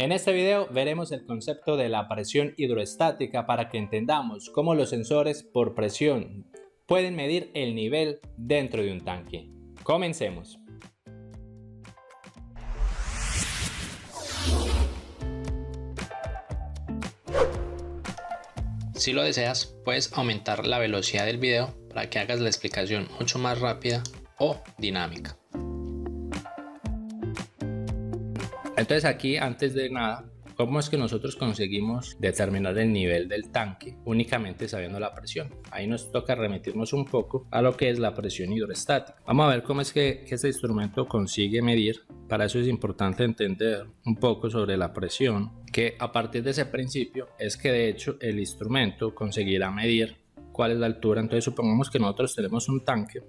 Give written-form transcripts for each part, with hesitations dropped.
En este video veremos el concepto de la presión hidroestática para que entendamos cómo los sensores por presión pueden medir el nivel dentro de un tanque. Comencemos. Si lo deseas, puedes aumentar la velocidad del video para que hagas la explicación mucho más rápida o dinámica. Entonces aquí, antes de nada, ¿cómo es que nosotros conseguimos determinar el nivel del tanque únicamente sabiendo la presión? Ahí nos toca remitirnos un poco a lo que es la presión hidroestática. Vamos a ver cómo es que este instrumento consigue medir. Para eso es importante entender un poco sobre la presión, que a partir de ese principio es que de hecho el instrumento conseguirá medir cuál es la altura. Entonces supongamos que nosotros tenemos un tanque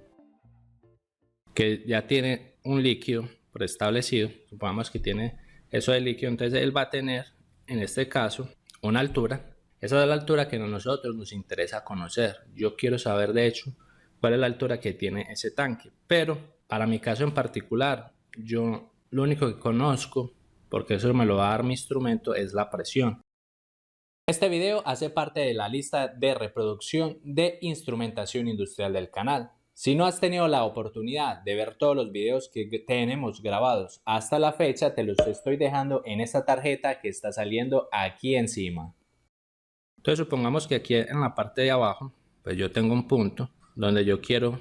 que ya tiene un líquido preestablecido, supongamos que tiene eso de líquido, entonces él va a tener en este caso una altura. Esa es la altura que a nosotros nos interesa conocer. Yo quiero saber de hecho cuál es la altura que tiene ese tanque, pero para mi caso en particular yo lo único que conozco, porque eso me lo va a dar mi instrumento, es la presión. Este video hace parte de la lista de reproducción de instrumentación industrial del canal. Si no has tenido la oportunidad de ver todos los videos que tenemos grabados hasta la fecha, te los estoy dejando en esta tarjeta que está saliendo aquí encima. Entonces supongamos que aquí en la parte de abajo, pues yo tengo un punto donde yo quiero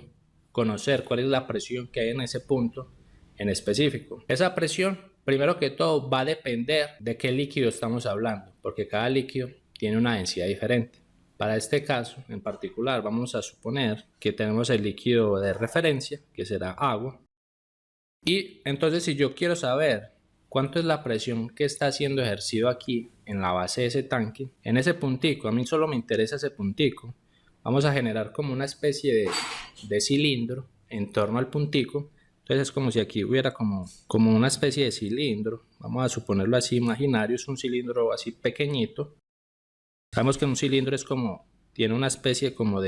conocer cuál es la presión que hay en ese punto en específico. Esa presión, primero que todo, va a depender de qué líquido estamos hablando, porque cada líquido tiene una densidad diferente. Para este caso en particular vamos a suponer que tenemos el líquido de referencia, que será agua. Y entonces si yo quiero saber cuánto es la presión que está siendo ejercido aquí en la base de ese tanque, en ese puntico, a mí solo me interesa ese puntico, vamos a generar como una especie de cilindro en torno al puntico. Entonces es como si aquí hubiera como una especie de cilindro, vamos a suponerlo así imaginario, es un cilindro así pequeñito. Sabemos que un cilindro es tiene una especie como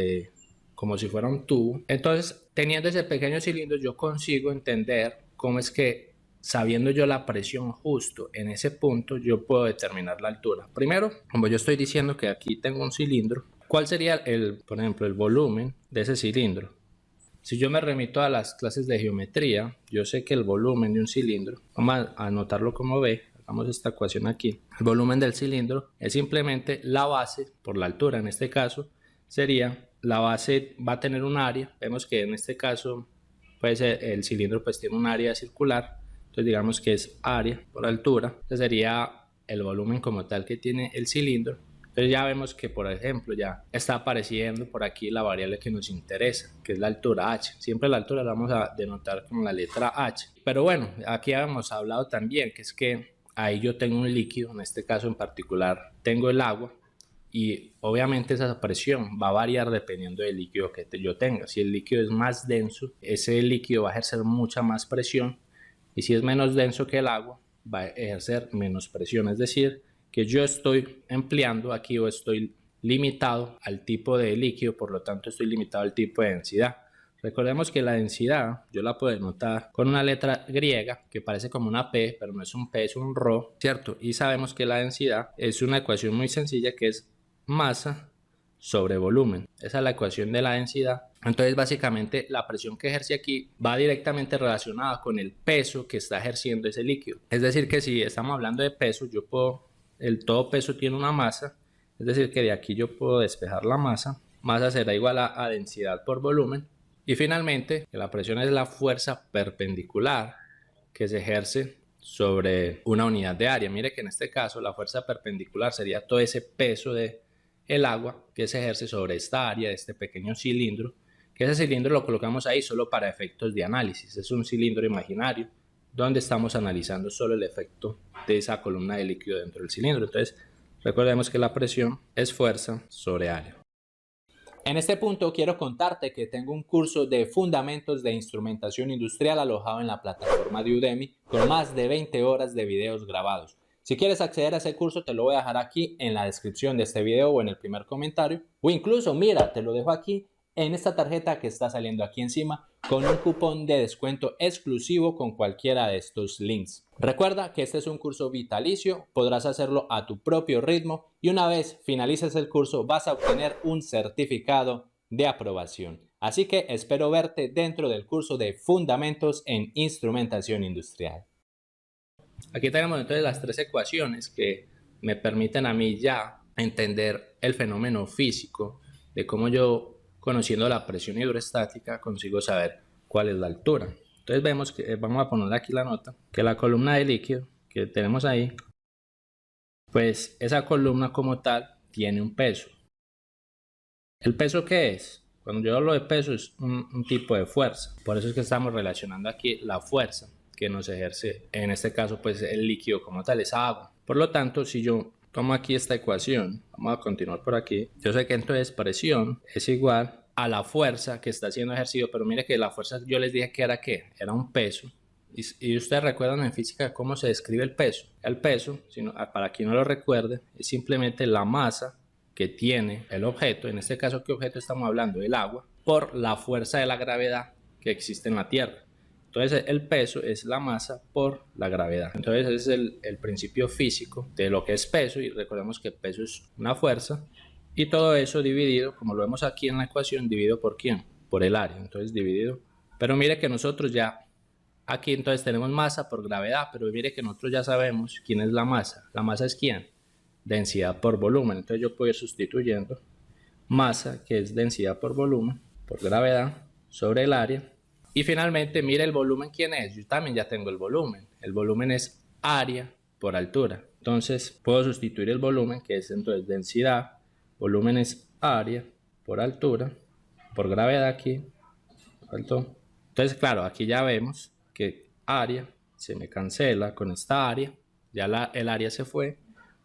si fuera un tubo. Entonces, teniendo ese pequeño cilindro, yo consigo entender cómo es que, sabiendo yo la presión justo en ese punto, yo puedo determinar la altura. Primero, como yo estoy diciendo que aquí tengo un cilindro, ¿cuál sería por ejemplo, el volumen de ese cilindro? Si yo me remito a las clases de geometría, yo sé que el volumen de un cilindro, vamos a anotarlo como B. Hagamos esta ecuación aquí. El volumen del cilindro es simplemente la base por la altura. En este caso sería la base, va a tener un área. Vemos que en este caso pues el cilindro pues tiene un área circular. Entonces digamos que es área por altura. Entonces sería el volumen como tal que tiene el cilindro. Entonces ya vemos que por ejemplo ya está apareciendo por aquí la variable que nos interesa, que es la altura h. Siempre la altura la vamos a denotar con la letra h. Pero bueno, aquí habíamos hablado también que es que ahí yo tengo un líquido, en este caso en particular tengo el agua, y obviamente esa presión va a variar dependiendo del líquido que yo tenga. Si el líquido es más denso, ese líquido va a ejercer mucha más presión, y si es menos denso que el agua, va a ejercer menos presión. Es decir, que yo estoy empleando aquí o estoy limitado al tipo de líquido, por lo tanto estoy limitado al tipo de densidad. Recordemos que la densidad yo la puedo denotar con una letra griega que parece como una P, pero no es un P, es un Rho, ¿cierto? Y sabemos que la densidad es una ecuación muy sencilla que es masa sobre volumen. Esa es la ecuación de la densidad. Entonces básicamente la presión que ejerce aquí va directamente relacionada con el peso que está ejerciendo ese líquido. Es decir que si estamos hablando de peso, todo peso tiene una masa, es decir que de aquí yo puedo despejar la masa. Masa será igual a densidad por volumen. Y finalmente, la presión es la fuerza perpendicular que se ejerce sobre una unidad de área. Mire que en este caso la fuerza perpendicular sería todo ese peso del agua que se ejerce sobre esta área de este pequeño cilindro, que ese cilindro lo colocamos ahí solo para efectos de análisis. Es un cilindro imaginario donde estamos analizando solo el efecto de esa columna de líquido dentro del cilindro. Entonces recordemos que la presión es fuerza sobre área. En este punto quiero contarte que tengo un curso de fundamentos de instrumentación industrial alojado en la plataforma de Udemy con más de 20 horas de videos grabados. Si quieres acceder a ese curso te lo voy a dejar aquí en la descripción de este video o en el primer comentario, o incluso mira, te lo dejo aquí en esta tarjeta que está saliendo aquí encima con un cupón de descuento exclusivo con cualquiera de estos links. Recuerda que este es un curso vitalicio, podrás hacerlo a tu propio ritmo y una vez finalices el curso vas a obtener un certificado de aprobación. Así que espero verte dentro del curso de Fundamentos en Instrumentación Industrial. Aquí tenemos entonces las tres ecuaciones que me permiten a mí ya entender el fenómeno físico de cómo yo, conociendo la presión hidrostática, consigo saber cuál es la altura. Entonces vemos que, vamos a poner aquí la nota, que la columna de líquido que tenemos ahí, pues esa columna como tal tiene un peso. ¿El peso qué es? Cuando yo hablo de peso es un tipo de fuerza. Por eso es que estamos relacionando aquí la fuerza que nos ejerce, en este caso pues el líquido como tal, es agua. Por lo tanto, si yo tomo aquí esta ecuación, vamos a continuar por aquí, yo sé que entonces presión es igual a la fuerza que está siendo ejercido, pero mire que la fuerza yo les dije que era ¿qué? Era un peso. Y ustedes recuerdan en física cómo se describe el peso. El peso, para quien no lo recuerde, es simplemente la masa que tiene el objeto, en este caso ¿qué objeto estamos hablando? El agua, por la fuerza de la gravedad que existe en la Tierra. Entonces el peso es la masa por la gravedad. Entonces ese es el principio físico de lo que es peso, y recordemos que peso es una fuerza y todo eso dividido, como lo vemos aquí en la ecuación, dividido por ¿quién? Por el área. Entonces dividido, pero mire que nosotros ya aquí entonces tenemos masa por gravedad, pero mire que nosotros ya sabemos quién es la masa. La masa es ¿quién? Densidad por volumen. Entonces yo puedo ir sustituyendo masa, que es densidad por volumen, por gravedad, sobre el área. Y finalmente, mire el volumen, ¿quién es? Yo también ya tengo el volumen. El volumen es área por altura. Entonces puedo sustituir el volumen, que es entonces densidad, volumen es área por altura, por gravedad aquí, alto. Entonces claro, aquí ya vemos que área se me cancela con esta área, ya el área se fue.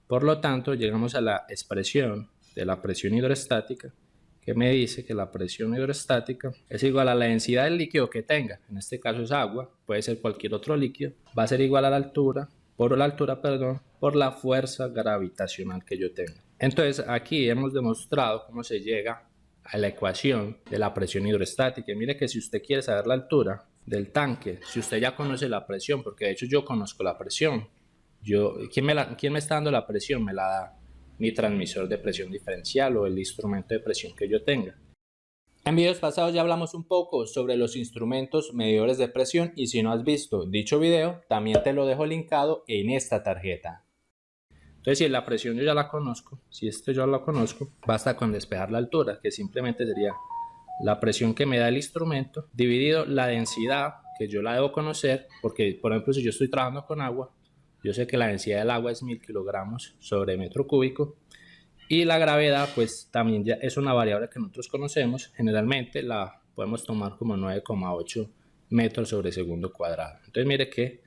Por lo tanto, llegamos a la expresión de la presión hidrostática, que me dice que la presión hidrostática es igual a la densidad del líquido que tenga. En este caso es agua, puede ser cualquier otro líquido. Va a ser igual a la altura, por la fuerza gravitacional que yo tenga. Entonces, aquí hemos demostrado cómo se llega a la ecuación de la presión hidrostática. Y mire que si usted quiere saber la altura del tanque, si usted ya conoce la presión, porque de hecho yo conozco la presión, ¿quién me está dando la presión? Me la da mi transmisor de presión diferencial o el instrumento de presión que yo tenga. En videos pasados ya hablamos un poco sobre los instrumentos medidores de presión, y si no has visto dicho video, también te lo dejo linkado en esta tarjeta. Entonces, si la presión yo ya la conozco, si esto yo la conozco, basta con despejar la altura, que simplemente sería la presión que me da el instrumento dividido la densidad, que yo la debo conocer, porque por ejemplo si yo estoy trabajando con agua, yo sé que la densidad del agua es 1000 kilogramos sobre metro cúbico, y la gravedad pues también ya es una variable que nosotros conocemos, generalmente la podemos tomar como 9,8 metros sobre segundo cuadrado. Entonces mire que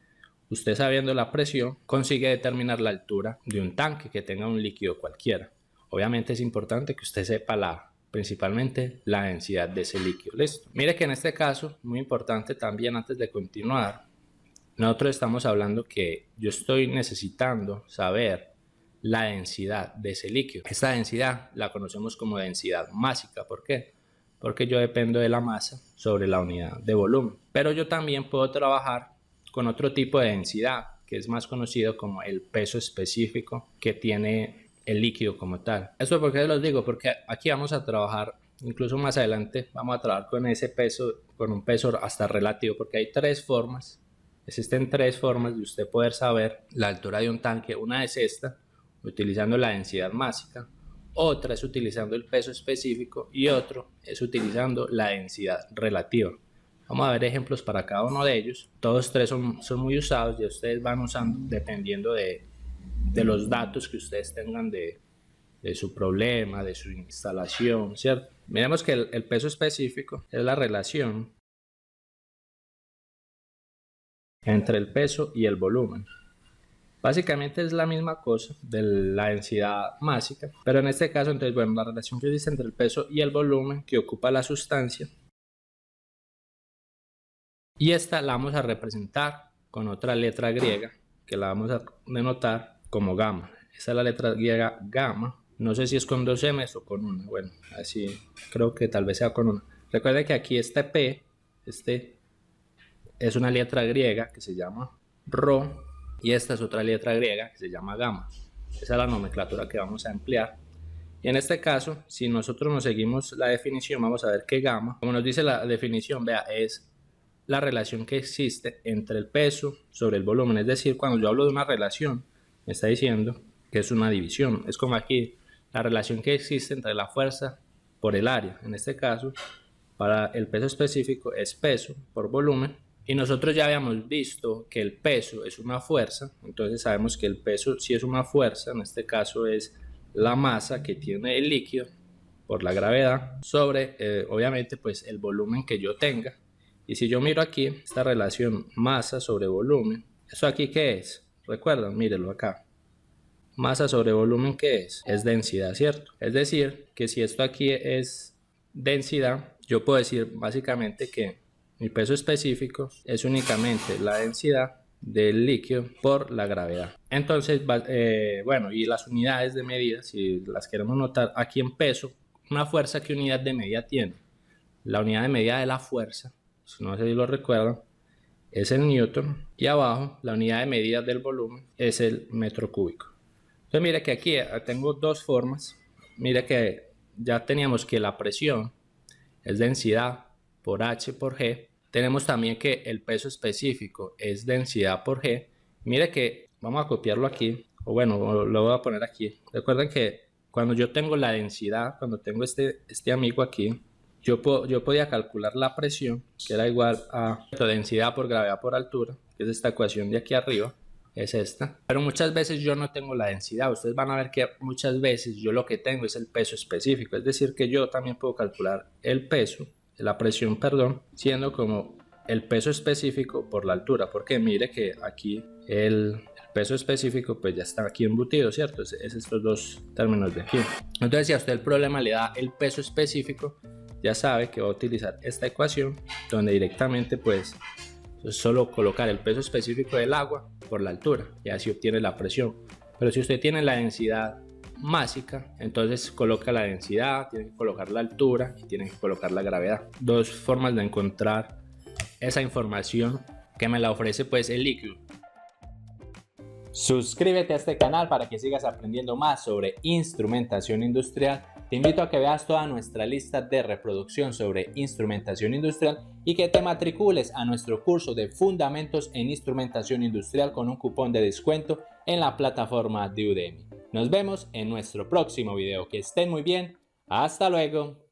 usted, sabiendo la presión, consigue determinar la altura de un tanque que tenga un líquido cualquiera. Obviamente es importante que usted sepa principalmente la densidad de ese líquido. Listo. Mire que en este caso, muy importante también, antes de continuar, nosotros estamos hablando que yo estoy necesitando saber la densidad de ese líquido. Esta densidad la conocemos como densidad másica. ¿Por qué? Porque yo dependo de la masa sobre la unidad de volumen. Pero yo también puedo trabajar con otro tipo de densidad, que es más conocido como el peso específico que tiene el líquido como tal. ¿Eso por qué los digo? Porque aquí vamos a trabajar, incluso más adelante, vamos a trabajar con ese peso, con un peso hasta relativo, porque hay tres formas. Existen tres formas de usted poder saber la altura de un tanque. Una es esta, utilizando la densidad másica. Otra es utilizando el peso específico y otro es utilizando la densidad relativa. Vamos a ver ejemplos para cada uno de ellos. Todos tres son muy usados y ustedes van usando dependiendo de los datos que ustedes tengan de su problema, de su instalación, ¿cierto? Miremos que el peso específico es la relación entre el peso y el volumen. Básicamente es la misma cosa de la densidad másica, pero en este caso, entonces, bueno, la relación que existe entre el peso y el volumen que ocupa la sustancia, y esta la vamos a representar con otra letra griega que la vamos a denotar como gamma. Esta es la letra griega gamma, No sé si es con 2 M's o con una. Bueno, así creo que tal vez sea con una. Recuerden que aquí este P, es una letra griega que se llama Rho y esta es otra letra griega que se llama gamma. Esa es la nomenclatura que vamos a emplear. Y en este caso, si nosotros nos seguimos la definición, vamos a ver que gamma, como nos dice la definición, vea, es la relación que existe entre el peso sobre el volumen. Es decir, cuando yo hablo de una relación, me está diciendo que es una división. Es como aquí, la relación que existe entre la fuerza por el área. En este caso, para el peso específico es peso por volumen. Y nosotros ya habíamos visto que el peso es una fuerza. Entonces sabemos que el peso sí es una fuerza. En este caso es la masa que tiene el líquido por la gravedad sobre, obviamente, pues el volumen que yo tenga. Y si yo miro aquí, esta relación masa sobre volumen, ¿eso aquí qué es? Recuerdan, mírenlo acá. Masa sobre volumen, ¿qué es? Es densidad, ¿cierto? Es decir, que si esto aquí es densidad, yo puedo decir básicamente que mi peso específico es únicamente la densidad del líquido por la gravedad. Entonces, bueno, y las unidades de medida, si las queremos notar, aquí en peso, una fuerza, ¿qué unidad de medida tiene? La unidad de medida de la fuerza, no sé si lo recuerdan, es el newton, y abajo la unidad de medida del volumen es el metro cúbico. Entonces mire que aquí tengo dos formas. Mire que ya teníamos que la presión es densidad por H por G. Tenemos también que el peso específico es densidad por G. Mire que vamos a copiarlo aquí, o bueno, lo voy a poner aquí. Recuerden que cuando yo tengo la densidad, cuando tengo este amigo aquí, yo podía calcular la presión, que era igual a densidad por gravedad por altura, que es esta ecuación de aquí arriba, es esta. Pero muchas veces yo no tengo la densidad. Ustedes van a ver que muchas veces yo lo que tengo es el peso específico. Es decir, que yo también puedo calcular el peso, la presión, perdón, siendo como el peso específico por la altura. Porque mire que aquí el peso específico pues ya está aquí embutido, ¿cierto? Es estos dos términos de aquí. Entonces, si a usted el problema le da el peso específico, ya sabe que va a utilizar esta ecuación donde directamente pues es solo colocar el peso específico del agua por la altura y así obtiene la presión. Pero si usted tiene la densidad másica, entonces coloca la densidad, tiene que colocar la altura y tiene que colocar la gravedad. Dos formas de encontrar esa información que me la ofrece pues el líquido. Suscríbete a este canal para que sigas aprendiendo más sobre instrumentación industrial. Te invito a que veas toda nuestra lista de reproducción sobre instrumentación industrial y que te matricules a nuestro curso de Fundamentos en Instrumentación Industrial con un cupón de descuento en la plataforma de Udemy. Nos vemos en nuestro próximo video. Que estén muy bien. Hasta luego.